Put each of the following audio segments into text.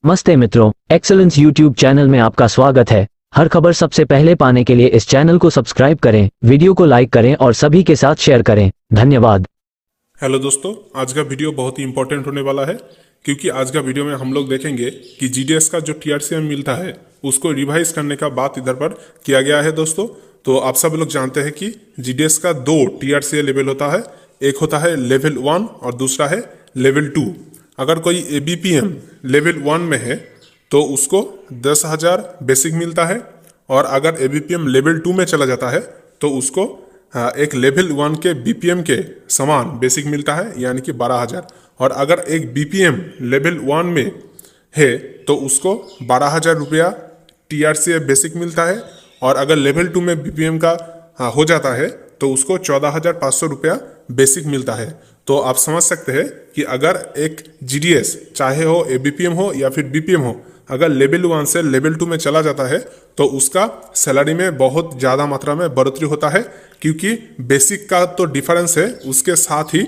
नमस्ते मित्रों, excellence YouTube channel में आपका स्वागत है। हर खबर सबसे पहले पाने के लिए इस चैनल को सब्सक्राइब करें, वीडियो को लाइक करें और सभी के साथ शेयर करें। धन्यवाद। हेलो दोस्तों, आज का वीडियो बहुत ही इंपॉर्टेंट होने वाला है क्योंकि आज का वीडियो में हम लोग देखेंगे कि जीडीएस का जो टीआरसीएम मिलता है उसको रिवाइज करने का बात इधर पर किया गया है। दोस्तों, तो आप सब लोग जानते हैं कि जीडीएस का दो टीआरसीए लेवल होता है, एक होता है लेवल 1 और दूसरा है लेवल 2। अगर कोई एबीपीएम लेवल 1 में है तो उसको 10,000 बेसिक मिलता है, और अगर एबीपीएम लेवल 2 में चला जाता है तो उसको एक लेवल 1 के बीपीएम के समान बेसिक मिलता है, यानी कि 12,000। और अगर एक बीपीएम लेवल 1 में है तो उसको 12,000 रुपया टीआरसीए बेसिक मिलता है, और अगर लेवल 2 में बीपीएम का हो जाता है तो उसको 14,500 रुपया बेसिक मिलता है। तो आप समझ सकते हैं कि अगर एक जीडीएस चाहे हो एबीपीएम हो या फिर बीपीएम हो, अगर लेवल 1 से लेवल 2 में चला जाता है तो उसका सैलरी में बहुत ज़्यादा मात्रा में बढ़ोतरी होता है, क्योंकि बेसिक का तो डिफरेंस है, उसके साथ ही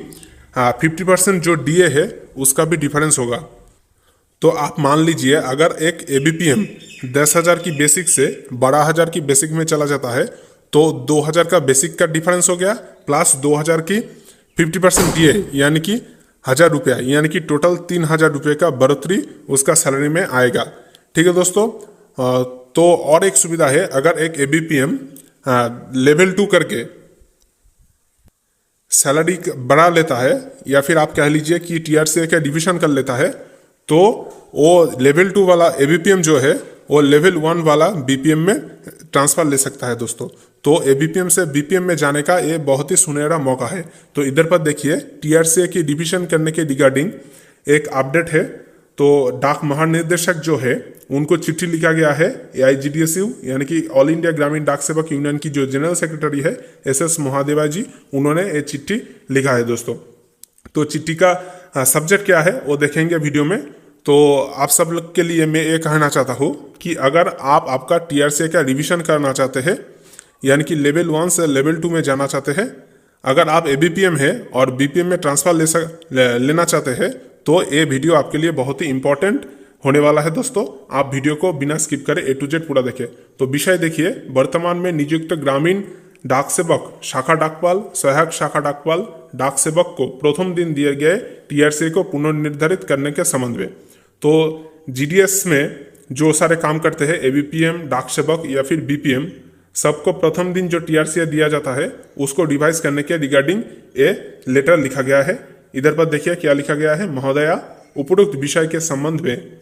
50% जो डीए है उसका भी डिफरेंस होगा। तो आप मान लीजिए अगर एक एबीपीएम 10,000 की बेसिक से 12,000 की बेसिक में चला जाता है तो 2,000 का बेसिक का डिफरेंस हो गया, प्लस 2,000 की 50% डीए यानी कि 1,000 रुपया, यानी कि टोटल 3,000 रुपये का बढ़ोतरी उसका सैलरी में आएगा। ठीक है दोस्तों, तो और एक सुविधा है, अगर एक एबीपीएम लेवल 2 करके सैलरी बढ़ा लेता है, या फिर आप कह लीजिए कि टीआरसीए का डिवीजन कर लेता है, तो वो लेवल 2 वाला एबीपीएम जो है वो लेवल 1 वाला बीपीएम में ट्रांसफर ले सकता है। दोस्तों, तो एबीपीएम से बीपीएम में जाने का ये बहुत ही सुनहरा मौका है। तो इधर पर देखिए, टीआरसीए की डिवीजन करने के रिगार्डिंग एक अपडेट है। तो डाक महानिदेशक जो है उनको चिट्ठी लिखा गया है एआईजीडीएसयू यानी कि ऑल इंडिया ग्रामीण डाक सेवक यूनियन की जो जनरल सेक्रेटरी है एसएस महादेवा जी, उन्होंने ये चिट्ठी लिखा है। दोस्तों, तो चिट्ठी का सब्जेक्ट क्या है वो देखेंगे वीडियो में। तो आप सब लोग के लिए मैं ये कहना चाहता हूँ कि अगर आप आपका टीआरसीए का रिवीजन करना चाहते हैं, यानी कि लेवल 1 से लेवल 2 में जाना चाहते हैं, अगर आप एबीपीएम है और बीपीएम में ट्रांसफर लेना चाहते हैं, तो ये वीडियो आपके लिए बहुत ही इंपॉर्टेंट होने वाला है। दोस्तों, आप वीडियो को बिना स्किप करें A to Z पूरा देखें। तो विषय देखिए, वर्तमान में नियुक्त ग्रामीण डाक सेवक, शाखा डाकपाल, सहायक शाखा डाकपाल, डाक सेवक को प्रथम दिन दिए गए टीआरसीए को पुनर्निर्धारित करने के संबंध में। तो जीडीएस में जो सारे काम करते हैं, एबीपीएम, डाक सेवक या फिर बीपीएम, सबको प्रथम दिन जो टीआरसीए दिया जाता है उसको रिवाइज करने के रिगार्डिंग ए लेटर लिखा गया है। इधर पर देखिए क्या लिखा गया है। महोदया, उपरोक्त विषय के संबंध में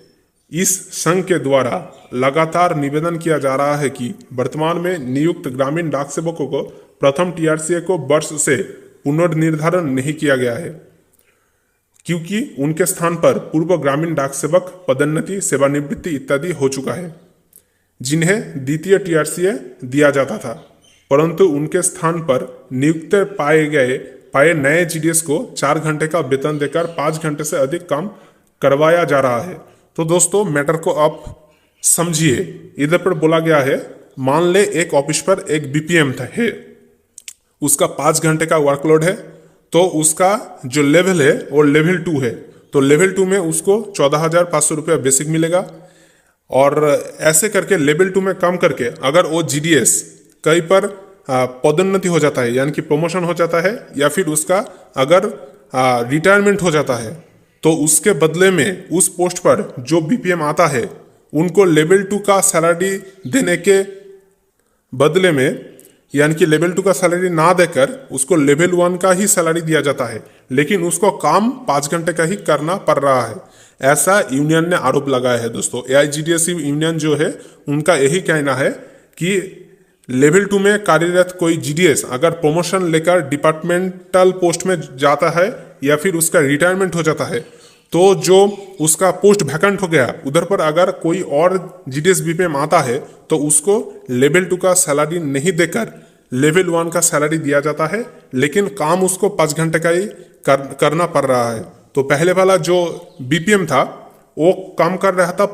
इस संघ के द्वारा लगातार निवेदन किया जा रहा है कि वर्तमान में नियुक्त ग्रामीण डाक सेवकों को प्रथम टीआरसीए को वर्ष से पुनर्निर्धारण नहीं किया गया है, क्योंकि उनके स्थान पर पूर्व ग्रामीण डाक सेवक पदोन्नति, सेवानिवृत्ति इत्यादि हो चुका है, जिन्हें द्वितीय टीआरसीए दिया जाता था, परंतु उनके स्थान पर नियुक्त पाए नए जीडीएस को 4 घंटे का वेतन देकर 5 घंटे से अधिक काम करवाया जा रहा है। तो दोस्तों, मैटर को आप समझिए। इधर पर बोला गया है, मान ले एक ऑफिस पर एक बीपीएम है, उसका 5 घंटे का वर्कलोड है, तो उसका जो लेवल है वो लेवल 2 है। तो लेवल 2 में उसको 14,500 रुपया बेसिक मिलेगा, और ऐसे करके लेवल 2 में काम करके अगर वो जीडीएस कहीं पर पदोन्नति हो जाता है, यानी कि प्रमोशन हो जाता है, या फिर उसका अगर रिटायरमेंट हो जाता है, तो उसके बदले में उस पोस्ट पर जो बीपीएम आता है उनको लेवल 2 का सैलरी देने के बदले में, यानी कि लेवल 2 का सैलरी ना देकर उसको लेवल 1 का ही सैलरी दिया जाता है, लेकिन उसको काम 5 घंटे का ही करना पड़ रहा है। ऐसा यूनियन ने आरोप लगाया है। दोस्तों, एआईजीडीएसयू यूनियन जो है उनका यही कहना है कि लेवल 2 में कार्यरत कोई जीडीएस अगर प्रमोशन लेकर डिपार्टमेंटल पोस्ट में जाता है या फिर उसका रिटायरमेंट हो जाता है, तो जो उसका पोस्ट वैकेंट हो गया, उधर पर अगर कोई और जीडीएस बीपीएम आता है तो उसको लेवल 2 का सैलरी नहीं देकर लेवल 1 का सैलरी दिया जाता है, लेकिन काम उसको 5 घंटे का ही करना पड़ रहा है। तो पहले वाला जो बीपीएम था वो काम कर रहा था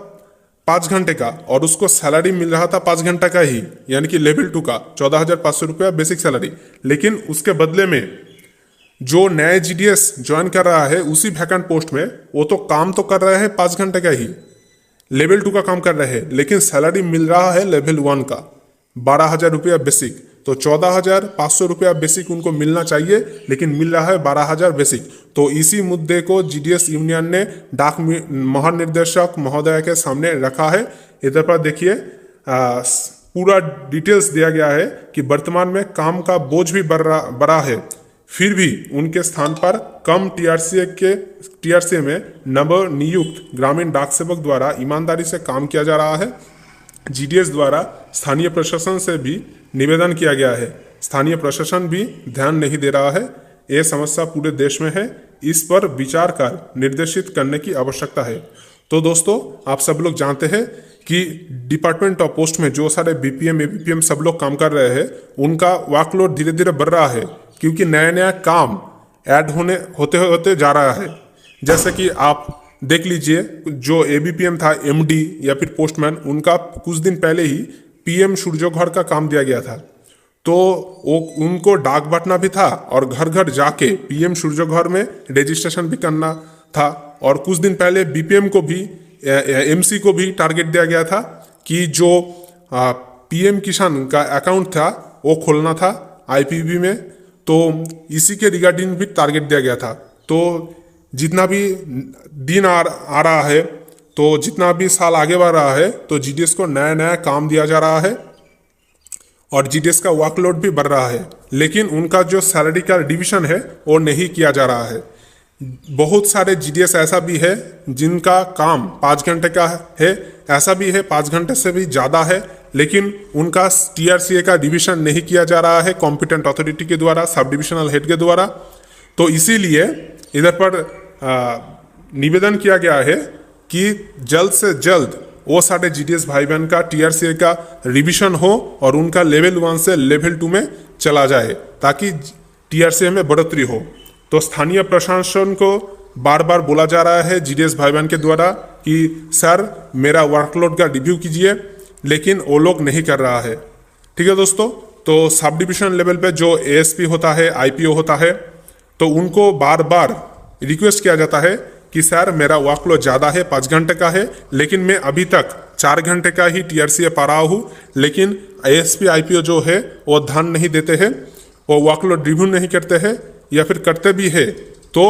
5 घंटे का, और उसको सैलरी मिल रहा था 5 घंटे का ही, यानी कि लेवल 2 का 14,500 रुपया बेसिक सैलरी। लेकिन उसके बदले में जो नया जीडीएस ज्वाइन कर रहा है उसी वैकेंट पोस्ट में, वो तो काम तो कर रहा है 5 घंटे का ही, लेवल 2 का काम कर रहे हैं, लेकिन सैलरी मिल रहा है लेवल 1 का 12,000 रुपया बेसिक। तो 14,500 रुपया बेसिक उनको मिलना चाहिए, लेकिन मिल रहा है 12,000 बेसिक। तो इसी मुद्दे को जीडीएस यूनियन ने डाक महानिर्देशक महोदय के सामने रखा है। इधर पर देखिए पूरा डिटेल्स दिया गया है कि वर्तमान में काम का बोझ भी बढ़ा है, फिर भी उनके स्थान पर कम टीआरसीए में नवनियुक्त ग्रामीण डाक सेवक द्वारा ईमानदारी से काम किया जा रहा है। जीडीएस द्वारा स्थानीय प्रशासन से भी निवेदन किया गया है, स्थानीय प्रशासन भी ध्यान नहीं दे रहा है। यह समस्या पूरे देश में है, इस पर विचार कर निर्देशित करने की आवश्यकता है। तो दोस्तों, आप सब लोग जानते हैं कि डिपार्टमेंट ऑफ पोस्ट में जो सारे बीपीएम एबीपीएम सब लोग काम कर रहे हैं, उनका वर्कलोड धीरे धीरे बढ़ रहा है, क्योंकि नया नया काम ऐड होते होते जा रहा है। जैसे कि आप देख लीजिए, जो एबीपीएम था एमडी या फिर पोस्टमैन, उनका कुछ दिन पहले ही पीएम सूर्य घर का काम दिया गया था। तो वो उनको डाक बांटना भी था और घर घर जाके पीएम सूर्य घर में रजिस्ट्रेशन भी करना था। और कुछ दिन पहले बीपीएम को भी एमसी को भी टारगेट दिया गया था कि जो पीएम किसान का अकाउंट था वो खोलना था आईपीबी में। तो इसी के रिगार्डिंग भी टारगेट दिया गया था। तो जितना भी दिन आ रहा है, तो जितना भी साल आगे बढ़ रहा है, तो जीडीएस को नया नया काम दिया जा रहा है और जीडीएस का वर्कलोड भी बढ़ रहा है, लेकिन उनका जो सैलरी का डिवीजन है वो नहीं किया जा रहा है। बहुत सारे जीडीएस ऐसा भी है जिनका काम 5 घंटे का है, ऐसा भी है 5 घंटे से भी ज़्यादा है, लेकिन उनका टीआरसीए का डिवीजन नहीं किया जा रहा है कॉम्पिटेंट अथॉरिटी के द्वारा, सब डिविजनल हेड के द्वारा। तो इसीलिए इधर पर निवेदन किया गया है कि जल्द से जल्द वो सारे जीडीएस भाई बहन का टीआरसीए का रिवीजन हो और उनका लेवल 1 से लेवल 2 में चला जाए, ताकि टीआरसीए में बढ़ोतरी हो। तो स्थानीय प्रशासन को बार बार बोला जा रहा है जीडीएस भाई बहन के द्वारा कि सर मेरा वर्कलोड का रिव्यू कीजिए, लेकिन वो लोग नहीं कर रहा है। ठीक है दोस्तों, तो सब डिविजन लेवल पे जो एएसपी होता है, आईपीओ होता है, तो उनको बार बार रिक्वेस्ट किया जाता है कि सर मेरा वर्कलोड ज़्यादा है, 5 घंटे का है, लेकिन मैं अभी तक 4 घंटे का ही टीआरसीए पा रहा हूँ। लेकिन एएसपी आईपीओ जो है वो ध्यान नहीं देते हैं, वो वर्कलोड रिव्यू नहीं करते हैं, या फिर करते भी है तो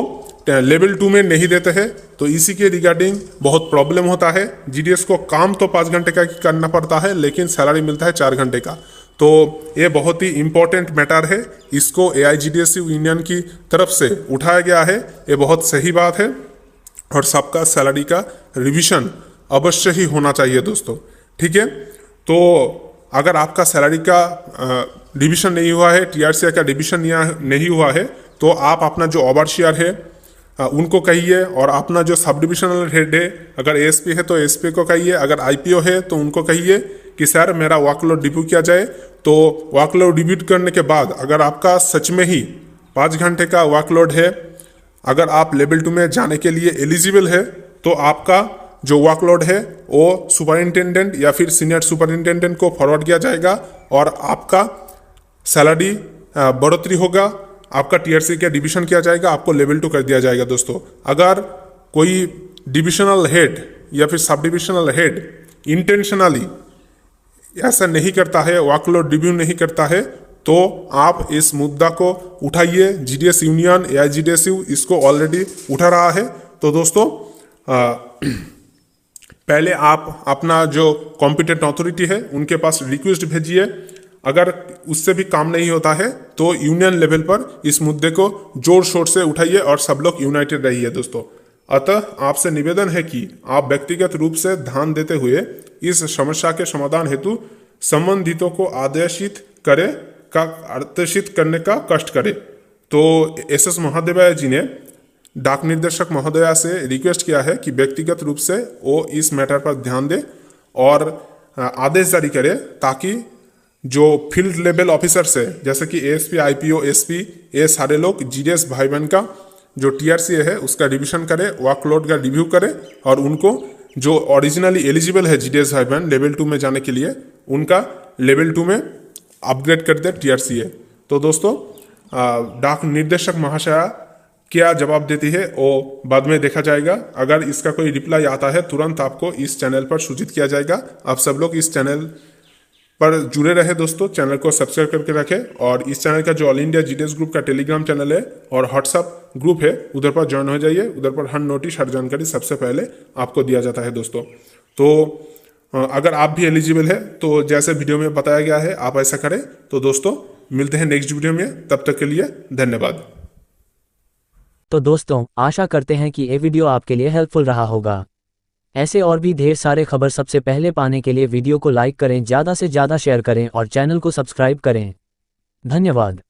लेवल 2 में नहीं देते हैं। तो इसी के रिगार्डिंग बहुत प्रॉब्लम होता है। जीडीएस को काम तो 5 घंटे का करना पड़ता है, लेकिन सैलरी मिलता है 4 घंटे का। तो ये बहुत ही इम्पोर्टेंट मैटर है, इसको एआईजीडीएसयू यूनियन की तरफ से उठाया गया है। ये बहुत सही बात है और सबका सैलरी का रिवीजन अवश्य ही होना चाहिए दोस्तों। ठीक है, तो अगर आपका सैलरी का रिवीजन नहीं हुआ है, टीआरसीए का रिवीजन नहीं हुआ है, तो आप अपना जो ओवरसियर है उनको कहिए, और अपना जो सब डिविजनल हेड है, अगर एएसपी है तो एएसपी को कहिए, अगर आईपीओ है तो उनको कहिए कि सर मेरा वर्कलोड रिव्यू किया जाए। तो वर्कलोड रिव्यू करने के बाद अगर आपका सच में ही 5 घंटे का वर्कलोड है, अगर आप लेवल 2 में जाने के लिए एलिजिबल है, तो आपका जो वर्कलोड है वो सुपरिंटेंडेंट या फिर सीनियर सुपरिंटेंडेंट को फॉरवर्ड किया जाएगा और आपका सैलरी बढ़ोतरी होगा, आपका टीआरसी का डिवीजन किया जाएगा, आपको लेवल 2 कर दिया जाएगा दोस्तों। अगर कोई डिविजनल हेड या फिर सब डिविजनल हेड इंटेंशनली ऐसा नहीं करता है, वर्कलोड रिव्यू नहीं करता है, तो आप इस मुद्दा को उठाइए। जीडीएस यूनियन एआईजीडीएसयू इसको ऑलरेडी उठा रहा है। तो दोस्तों पहले आप अपना जो कॉम्पिटेंट अथॉरिटी है उनके पास रिक्वेस्ट भेजिए। अगर उससे भी काम नहीं होता है तो यूनियन लेवल पर इस मुद्दे को जोर शोर से उठाइए और सब लोग यूनाइटेड रहिए दोस्तों। अतः आपसे निवेदन है कि आप व्यक्तिगत रूप से ध्यान देते हुए इस समस्या के समाधान हेतु संबंधितों को आदेशित करने का कष्ट करें। तो एसएस महादेव जी ने डाक निर्देशक महोदया से रिक्वेस्ट किया है कि व्यक्तिगत रूप से वो इस मैटर पर ध्यान दे और आदेश जारी करे, ताकि जो फील्ड लेवल ऑफिसर्स है जैसे कि एएसपी, आईपीओ, एसपी, ये सारे लोग जीडीएस भाई बहन का जो टीआरसीए है उसका रिवीजन करे, वर्कलोड का रिव्यू करे और उनको जो ओरिजिनली एलिजिबल है जीडीएस भाई बहन लेवल 2 में जाने के लिए, उनका लेवल 2 में अपग्रेड कर दे टीआरसीए। तो दोस्तों डाक निर्देशक महाशया क्या जवाब देती है वो बाद में देखा जाएगा। अगर इसका कोई रिप्लाई आता है तुरंत आपको इस चैनल पर सूचित किया जाएगा। आप सब लोग इस चैनल पर जुड़े रहे दोस्तों, चैनल को सब्सक्राइब करके रखें और इस चैनल का जो ऑल इंडिया जीडीएस ग्रुप का टेलीग्राम चैनल है और व्हाट्सअप ग्रुप है उधर पर ज्वाइन हो जाइए। उधर पर हर नोटिस हर जानकारी सबसे पहले आपको दिया जाता है दोस्तों। तो अगर आप भी एलिजिबल है तो जैसे वीडियो में बताया गया है आप ऐसा करें। तो दोस्तों मिलते हैं नेक्स्ट वीडियो में, तब तक के लिए धन्यवाद। तो दोस्तों आशा करते हैं कि ये वीडियो आपके लिए हेल्पफुल रहा होगा। ऐसे और भी ढेर सारे खबर सबसे पहले पाने के लिए वीडियो को लाइक करें, ज़्यादा से ज़्यादा शेयर करें और चैनल को सब्सक्राइब करें। धन्यवाद।